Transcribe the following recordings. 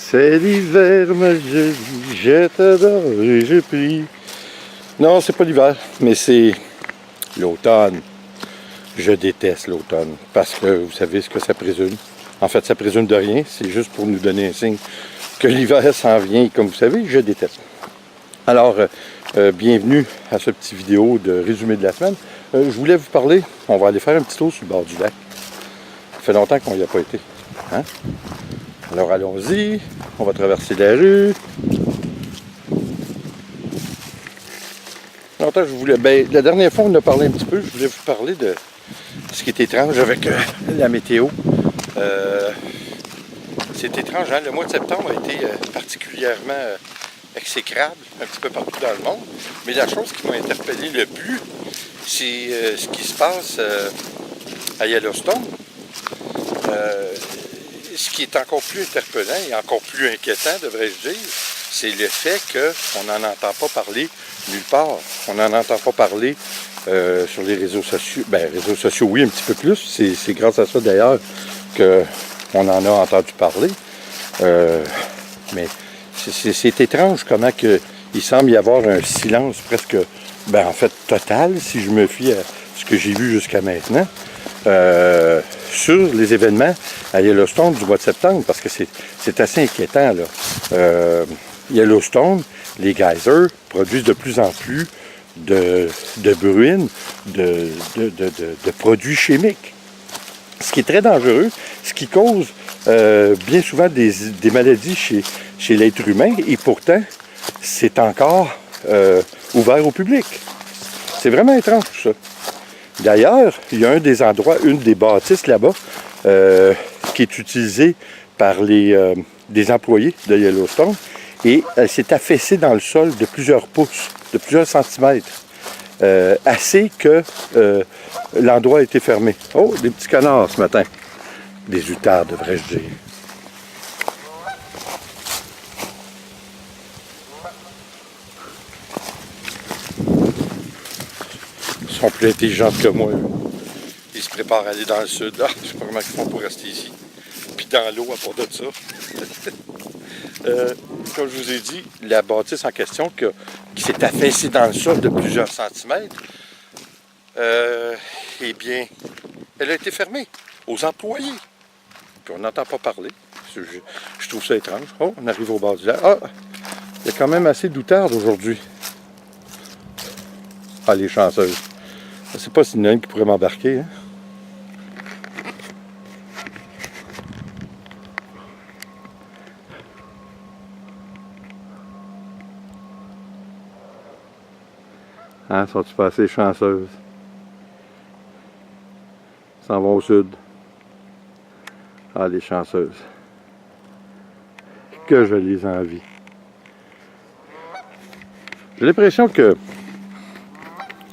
C'est l'hiver, ma jolie, je t'adore et je prie. Non, c'est pas l'hiver, mais c'est l'automne. Je déteste l'automne parce que vous savez ce que ça présume. En fait, ça présume de rien. C'est juste pour nous donner un signe que l'hiver s'en vient. Comme vous savez, je déteste. Alors, bienvenue à ce petit vidéo de résumé de la semaine. Je voulais vous parler, on va aller faire un petit tour sur le bord du lac. Ça fait longtemps qu'on n'y a pas été. Hein? Alors allons-y, on va traverser la rue. Longtemps je voulais. La dernière fois on a parlé un petit peu, je voulais vous parler de ce qui est étrange avec la météo. C'est étrange, hein? Le mois de septembre a été particulièrement exécrable, un petit peu partout dans le monde. Mais la chose qui m'a interpellé le plus, c'est ce qui se passe à Yellowstone. Ce qui est encore plus interpellant et encore plus inquiétant, devrais-je dire, c'est le fait qu'on n'en entend pas parler nulle part. On n'en entend pas parler sur les réseaux sociaux. Ben, réseaux sociaux, oui, un petit peu plus. C'est grâce à ça, d'ailleurs, qu'on en a entendu parler. Mais c'est étrange comment il semble y avoir un silence presque, en fait, total, si je me fie à ce que j'ai vu jusqu'à maintenant. Sur les événements à Yellowstone du mois de septembre, parce que c'est assez inquiétant, là. Yellowstone, les geysers produisent de plus en plus de bruine, de produits chimiques. Ce qui est très dangereux, ce qui cause bien souvent des maladies chez l'être humain, et pourtant, c'est encore ouvert au public. C'est vraiment étrange, tout ça. D'ailleurs, il y a un des endroits, une des bâtisses là-bas, qui est utilisée par des employés de Yellowstone, et elle s'est affaissée dans le sol de plusieurs pouces, de plusieurs centimètres, assez que l'endroit a été fermé. Oh, des petits canards ce matin. Des utards, devrais-je dire. Ils sont plus intelligents que moi. Ils se préparent à aller dans le sud. Ah, je sais pas comment ils font pour rester ici. Puis dans l'eau à part de ça. Comme je vous ai dit, la bâtisse en question qui s'est affaissée dans le sol de plusieurs centimètres, eh bien, elle a été fermée aux employés. Puis on n'entend pas parler. Je trouve ça étrange. Oh, on arrive au bord du lac. Ah, il y a quand même assez d'outardes aujourd'hui. Ah, les chanceuses. Je ne sais pas s'il y en a une qui pourrait m'embarquer. Hein? Hein, sont-tu pas assez chanceuses? Ils s'en vont au sud. Ah, les chanceuses. Que je les envie. J'ai l'impression que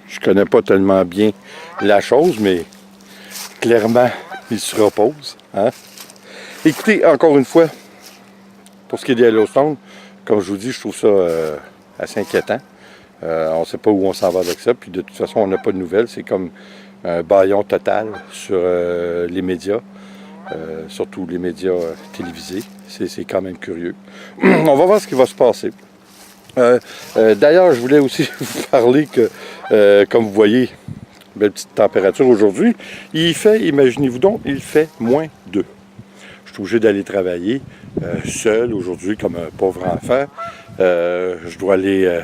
je connais pas tellement bien la chose, mais clairement, ils se reposent. Hein? Écoutez, encore une fois, pour ce qui est de Yellowstone, comme je vous dis, je trouve ça assez inquiétant. On ne sait pas où on s'en va avec ça, puis de toute façon, on n'a pas de nouvelles. C'est comme un bâillon total sur les médias, surtout les médias télévisés. C'est quand même curieux. On va voir ce qui va se passer. D'ailleurs, je voulais aussi vous parler que, comme vous voyez, belle petite température aujourd'hui, il fait, imaginez-vous donc, il fait -2. Je suis obligé d'aller travailler seul aujourd'hui comme un pauvre enfant. Je dois aller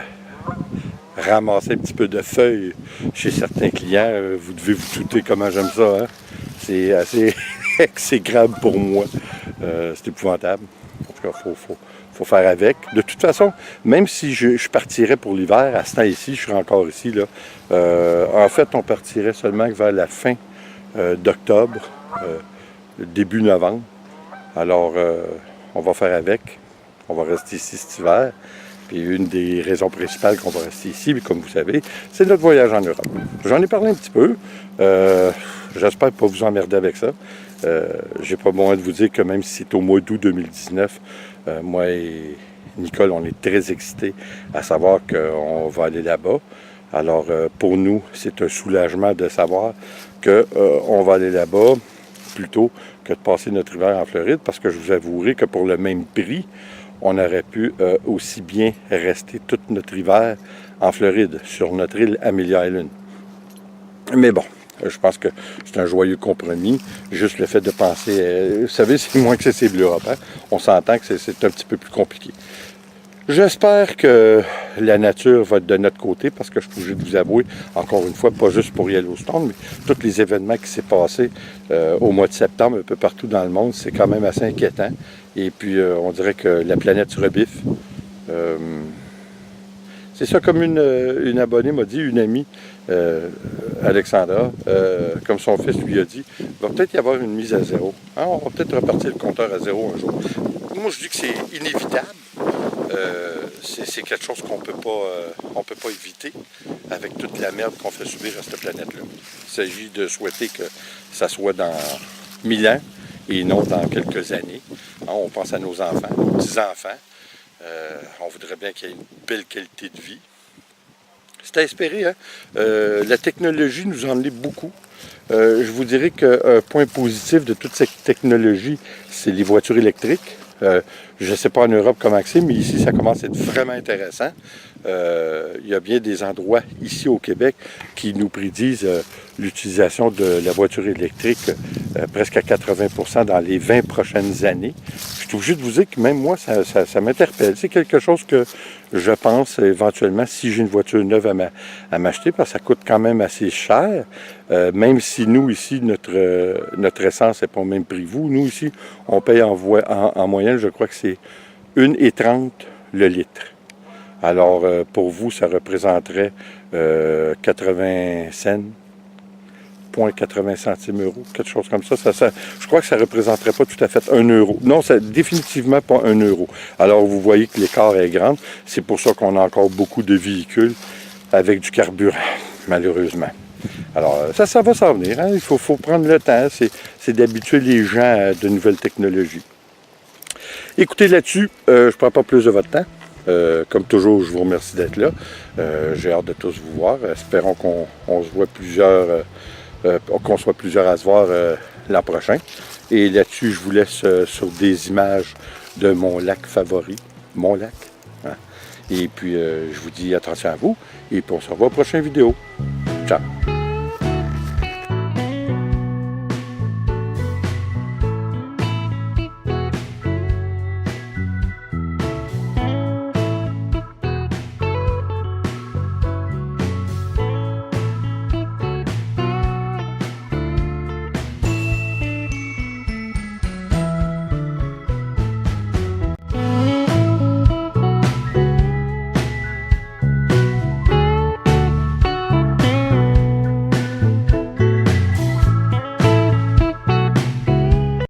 ramasser un petit peu de feuilles chez certains clients. Vous devez vous douter comment j'aime ça. Hein? C'est assez exécrable pour moi. C'est épouvantable. En tout cas, faut faire avec. De toute façon, même si je partirais pour l'hiver, à ce temps-ci, je serais encore ici. Là. En fait, on partirait seulement vers la fin d'octobre, début novembre. Alors, on va faire avec. On va rester ici cet hiver. Puis une des raisons principales qu'on va rester ici, comme vous savez, c'est notre voyage en Europe. J'en ai parlé un petit peu. J'espère pas vous emmerder avec ça. J'ai pas besoin de vous dire que même si c'est au mois d'août 2019, moi et Nicole, on est très excités à savoir qu'on va aller là-bas. Alors, pour nous, c'est un soulagement de savoir qu'on va aller là-bas. plus tôt que de passer notre hiver en Floride, parce que je vous avouerai que pour le même prix, on aurait pu aussi bien rester tout notre hiver en Floride, sur notre île Amelia Island. Mais bon, je pense que c'est un joyeux compromis. Juste le fait de penser, vous savez, c'est moins accessible l'Europe. Hein? On s'entend que c'est un petit peu plus compliqué. J'espère que la nature va être de notre côté, parce que je suis obligé de vous avouer, encore une fois, pas juste pour Yellowstone, mais tous les événements qui s'est passés au mois de septembre, un peu partout dans le monde, c'est quand même assez inquiétant. Et puis, on dirait que la planète se rebiffe. C'est ça, comme une abonnée m'a dit, une amie, Alexandra, comme son fils lui a dit, il va peut-être y avoir une mise à zéro. Hein, on va peut-être repartir le compteur à zéro un jour. Moi, je dis que c'est inévitable. C'est quelque chose qu'on peut pas éviter avec toute la merde qu'on fait subir à cette planète-là. Il s'agit de souhaiter que ça soit dans 1000 ans et non dans quelques années. Hein, on pense à nos enfants, nos petits-enfants. On voudrait bien qu'il y ait une belle qualité de vie. C'est à espérer, hein? La technologie nous en est beaucoup. Je vous dirais qu'un point positif de toute cette technologie, c'est les voitures électriques. Je ne sais pas en Europe comment c'est, mais ici, ça commence à être vraiment intéressant. Il y a bien des endroits ici au Québec qui nous prédisent l'utilisation de la voiture électrique presque à 80% dans les 20 prochaines années. Je suis obligé de vous dire que même moi, ça m'interpelle. C'est quelque chose que je pense éventuellement, si j'ai une voiture neuve à m'acheter, parce que ça coûte quand même assez cher. Même si nous, ici, notre essence n'est pas au même prix que vous. Nous, ici, on paye en moyenne, je crois que c'est 1,30 le litre. Alors, pour vous, ça représenterait 80 cents, 0,80 centimes euros, quelque chose comme ça. Je crois que ça ne représenterait pas tout à fait 1 euro. Non, c'est définitivement pas 1 euro. Alors, vous voyez que l'écart est grand. C'est pour ça qu'on a encore beaucoup de véhicules avec du carburant, malheureusement. Alors, ça va s'en venir. Hein? Il faut prendre le temps. C'est d'habituer les gens à de nouvelles technologies. Écoutez, là-dessus, je ne prends pas plus de votre temps. Comme toujours, je vous remercie d'être là. J'ai hâte de tous vous voir. Espérons qu'on se voit qu'on soit plusieurs à se voir l'an prochain. Et là-dessus, je vous laisse sur des images de mon lac favori. Mon lac. Hein? Et puis, je vous dis attention à vous. Et puis, on se revoit aux prochaines vidéos. Ciao!